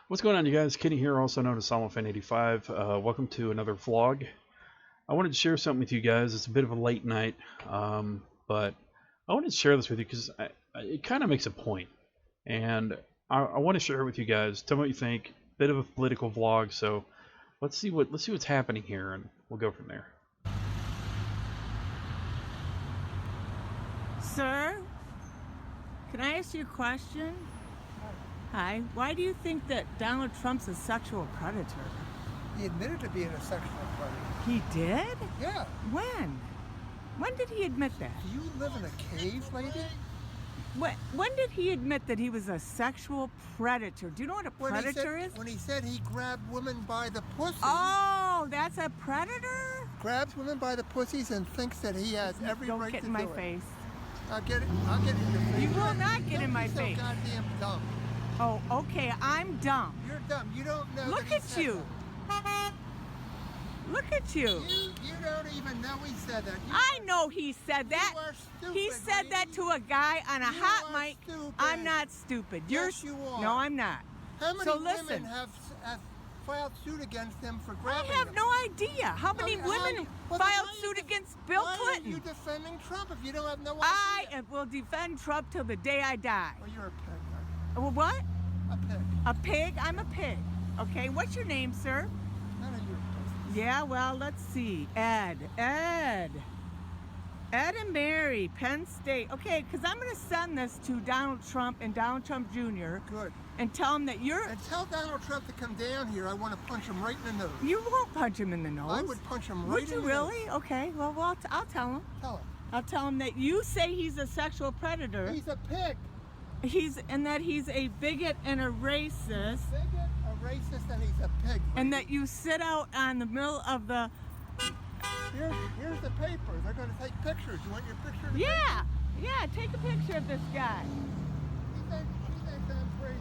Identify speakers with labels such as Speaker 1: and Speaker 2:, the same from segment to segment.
Speaker 1: What's going on, you guys? Kenny here, also known as SolomonFan85. Welcome to another vlog. I wanted to share something with you guys. It's a bit of a late night, but I wanted to share this with you because it kind of makes a point, and I want to share it with you guys. Tell me what you think. Bit of a political vlog, so let's see what's happening here, and we'll go from there.
Speaker 2: Sir, can I ask you a question? Hi. Why do you think that Donald Trump's a sexual predator?
Speaker 3: He admitted to being a sexual predator.
Speaker 2: He did?
Speaker 3: Yeah.
Speaker 2: When? When did he admit that?
Speaker 3: Do you live in a cave, lady?
Speaker 2: When did he admit that he was a sexual predator? Do you know what a predator is?
Speaker 3: When he said he grabbed women by the pussy.
Speaker 2: Oh, that's a predator?
Speaker 3: Grabs women by the pussies and thinks that he has every
Speaker 2: Don't
Speaker 3: right
Speaker 2: get
Speaker 3: to
Speaker 2: in my
Speaker 3: do it.
Speaker 2: face.
Speaker 3: I'll get in your face.
Speaker 2: You will not get in my
Speaker 3: Don't be
Speaker 2: face.
Speaker 3: so goddamn dumb.
Speaker 2: Oh, okay, I'm dumb.
Speaker 3: You're dumb. You don't know.
Speaker 2: Look
Speaker 3: that he
Speaker 2: at
Speaker 3: said
Speaker 2: you.
Speaker 3: that.
Speaker 2: Look at you.
Speaker 3: You don't even know he said that.
Speaker 2: I know he said that.
Speaker 3: You are stupid,
Speaker 2: He said that
Speaker 3: lady.
Speaker 2: to a guy on a
Speaker 3: You
Speaker 2: hot
Speaker 3: are
Speaker 2: mic.
Speaker 3: stupid.
Speaker 2: I'm not stupid.
Speaker 3: Yes, you are.
Speaker 2: No, I'm not.
Speaker 3: How many
Speaker 2: So
Speaker 3: women
Speaker 2: listen.
Speaker 3: have filed suit against him for
Speaker 2: I
Speaker 3: grabbing
Speaker 2: have
Speaker 3: them?
Speaker 2: no idea. How many women
Speaker 3: Well, then
Speaker 2: filed
Speaker 3: why are
Speaker 2: suit
Speaker 3: you
Speaker 2: against Bill
Speaker 3: Why
Speaker 2: Clinton?
Speaker 3: are you defending Trump if you don't have no
Speaker 2: I
Speaker 3: idea?
Speaker 2: will defend Trump till the day I die.
Speaker 3: Well, you're a pig.
Speaker 2: Well, what?
Speaker 3: A pig.
Speaker 2: A pig? I'm a pig. Okay, what's your name, sir?
Speaker 3: None of your business.
Speaker 2: Yeah, well, let's see. Ed and Mary, Penn State. Okay, because I'm going to send this to Donald Trump and Donald Trump Jr.
Speaker 3: Good.
Speaker 2: and tell him that you're...
Speaker 3: And tell Donald Trump to come down here. I want to punch him right in the nose.
Speaker 2: You won't punch him in the nose.
Speaker 3: I would punch him right
Speaker 2: Would
Speaker 3: in
Speaker 2: you
Speaker 3: the
Speaker 2: really?
Speaker 3: nose.
Speaker 2: Okay, well, I'll tell him.
Speaker 3: Tell him.
Speaker 2: I'll tell him that you say he's a sexual predator.
Speaker 3: He's a pig.
Speaker 2: And that he's a bigot and a racist.
Speaker 3: Bigot, a racist, and he's a pig.
Speaker 2: And that you sit out on the middle of the...
Speaker 3: Here's the paper. They're going to take pictures. You want your picture? In the
Speaker 2: Yeah, yeah, take a picture of this guy.
Speaker 3: paper? She thinks I'm crazy.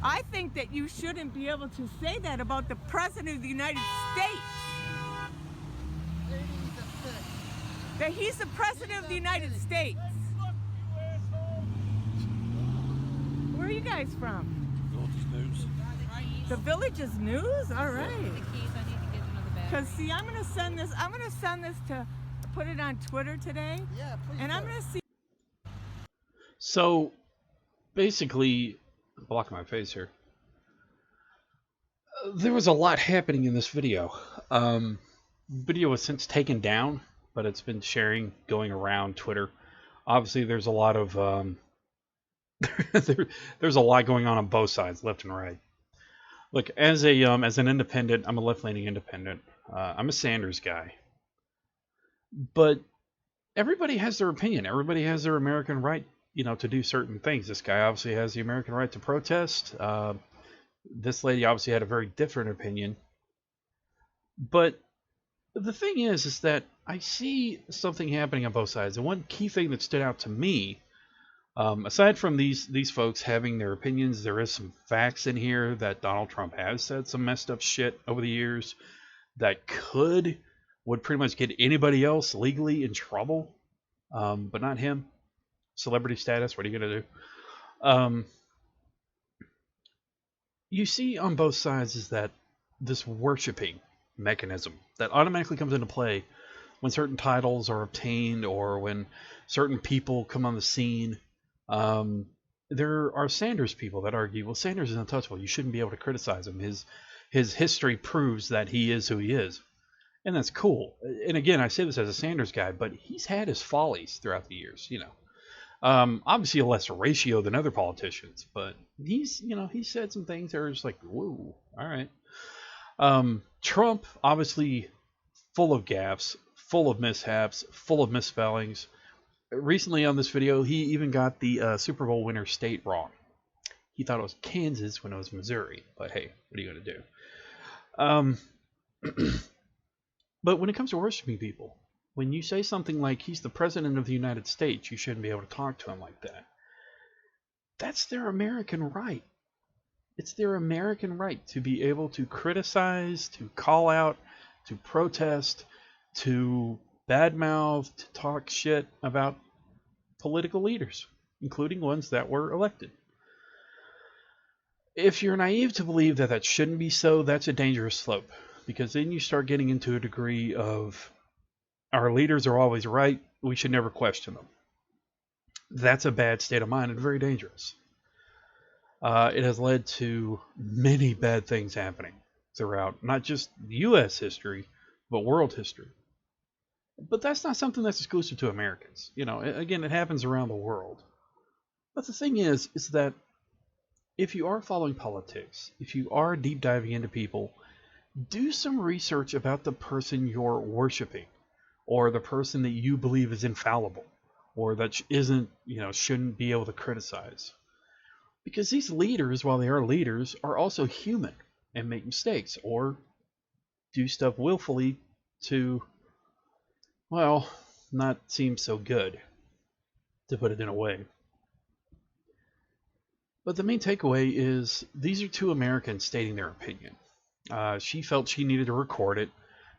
Speaker 2: I think that you shouldn't be able to say that about the President of the United States.
Speaker 3: Lady, he's a pig.
Speaker 2: That he's the President of the United States. Where are you guys from?
Speaker 4: Village's News.
Speaker 2: The Village's News? All right.
Speaker 5: The keys, I need to get another bag.
Speaker 2: Because see, I'm gonna send this to put it on Twitter today.
Speaker 3: Yeah, please.
Speaker 2: And I'm
Speaker 3: do.
Speaker 2: gonna see.
Speaker 1: So, basically, blocking my face here. There was a lot happening in this video. Video was since taken down, but it's been going around Twitter. Obviously, there's a lot of there's a lot going on both sides, left and right. Look, as an independent, I'm a left-leaning independent. I'm a Sanders guy, but everybody has their opinion. Everybody has their American right, to do certain things. This guy obviously has the American right to protest. This lady obviously had a very different opinion. But the thing is that I see something happening on both sides. And one key thing that stood out to me, aside from these folks having their opinions, there is some facts in here that Donald Trump has said some messed up shit over the years that would pretty much get anybody else legally in trouble, but not him. Celebrity status, what are you going to do? You see on both sides is that this worshiping mechanism that automatically comes into play when certain titles are obtained or when certain people come on the scene. There are Sanders people that argue, well, Sanders is untouchable. You shouldn't be able to criticize him. His history proves that he is who he is. And that's cool. And again, I say this as a Sanders guy, but he's had his follies throughout the years, obviously a lesser ratio than other politicians, but he's said some things that are just like, whoa, all right. Trump, obviously full of gaffes, full of mishaps, full of misspellings. Recently on this video, he even got the Super Bowl winner state wrong. He thought it was Kansas when it was Missouri, but hey, what are you going to do? But when it comes to worshiping people, when you say something like he's the president of the United States, you shouldn't be able to talk to him like that. That's their American right. It's their American right to be able to criticize, to call out, to protest, to badmouth, to talk shit about political leaders, including ones that were elected. If you're naive to believe that that shouldn't be so, that's a dangerous slope, because then you start getting into a degree of our leaders are always right, we should never question them. That's a bad state of mind and very dangerous. It has led to many bad things happening throughout not just U.S. history, but world history. But that's not something that's exclusive to Americans. You know, again, it happens around the world. But the thing is that if you are following politics, if you are deep diving into people, do some research about the person you're worshiping, or the person that you believe is infallible, or that isn't, shouldn't be able to criticize. Because these leaders, while they are leaders, are also human and make mistakes, or do stuff willfully to, well, not seem so good, to put it in a way. But the main takeaway is these are two Americans stating their opinion. She felt she needed to record it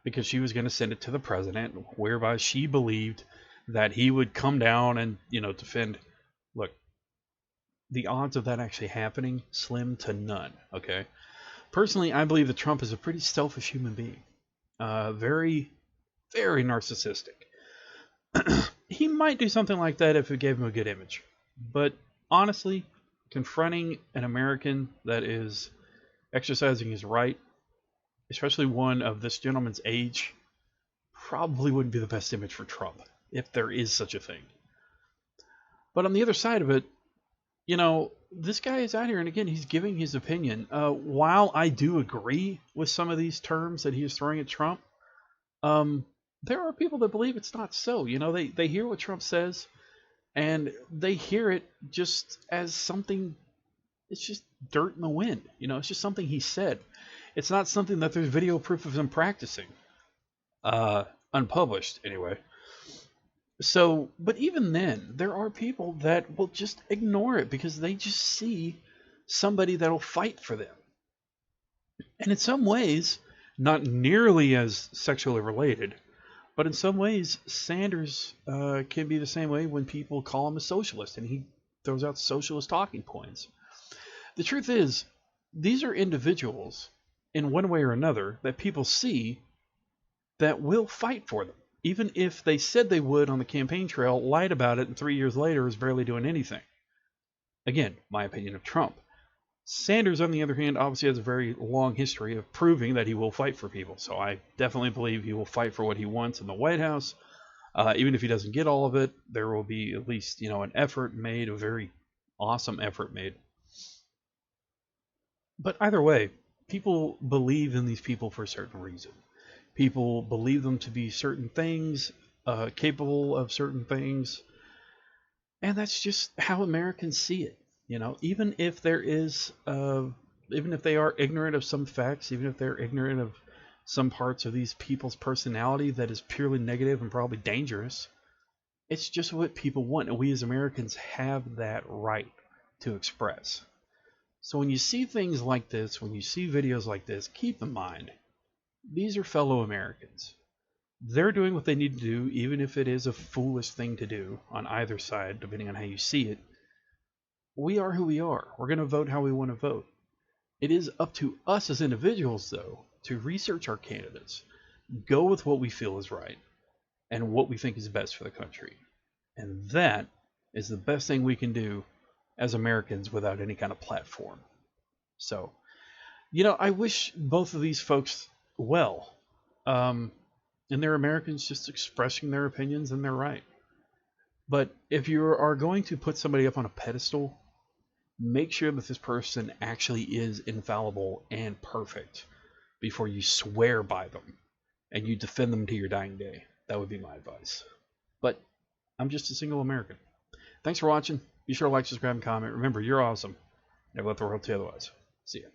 Speaker 1: because she was going to send it to the president, whereby she believed that he would come down and, defend. Look, the odds of that actually happening, slim to none, okay? Personally, I believe that Trump is a pretty selfish human being. Very, very narcissistic. He might do something like that if it gave him a good image. But honestly, confronting an American that is exercising his right, especially one of this gentleman's age, probably wouldn't be the best image for Trump, if there is such a thing. But on the other side of it, this guy is out here, and again, he's giving his opinion. While I do agree with some of these terms that he is throwing at Trump, there are people that believe it's not so. They hear what Trump says, and they hear it just as something, it's just dirt in the wind. It's just something he said. It's not something that there's video proof of him practicing. Unpublished, anyway. So, but even then, there are people that will just ignore it because they just see somebody that'll fight for them. And in some ways, not nearly as sexually related, but in some ways, Sanders can be the same way when people call him a socialist and he throws out socialist talking points. The truth is, these are individuals, in one way or another, that people see that will fight for them. Even if they said they would on the campaign trail, lied about it, and 3 years later is barely doing anything. Again, my opinion of Trump. Sanders, on the other hand, obviously has a very long history of proving that he will fight for people. So I definitely believe he will fight for what he wants in the White House. Even if he doesn't get all of it, there will be at least, an effort made, a very awesome effort made. But either way, people believe in these people for a certain reason. People believe them to be certain things, capable of certain things. And that's just how Americans see it. Even if there is, even if they are ignorant of some facts, even if they're ignorant of some parts of these people's personality that is purely negative and probably dangerous, it's just what people want. And we as Americans have that right to express. So when you see things like this, when you see videos like this, keep in mind, these are fellow Americans. They're doing what they need to do, even if it is a foolish thing to do on either side, depending on how you see it. We are who we are. We're going to vote how we want to vote. It is up to us as individuals, though, to research our candidates, go with what we feel is right, and what we think is best for the country. And that is the best thing we can do as Americans without any kind of platform. So, I wish both of these folks well. And they're Americans just expressing their opinions, and they're right. But if you are going to put somebody up on a pedestal, make sure that this person actually is infallible and perfect before you swear by them and you defend them to your dying day. That would be my advice. But I'm just a single American. Thanks for watching. Be sure to like, subscribe, and comment. Remember, you're awesome. Never let the world tell you otherwise. See ya.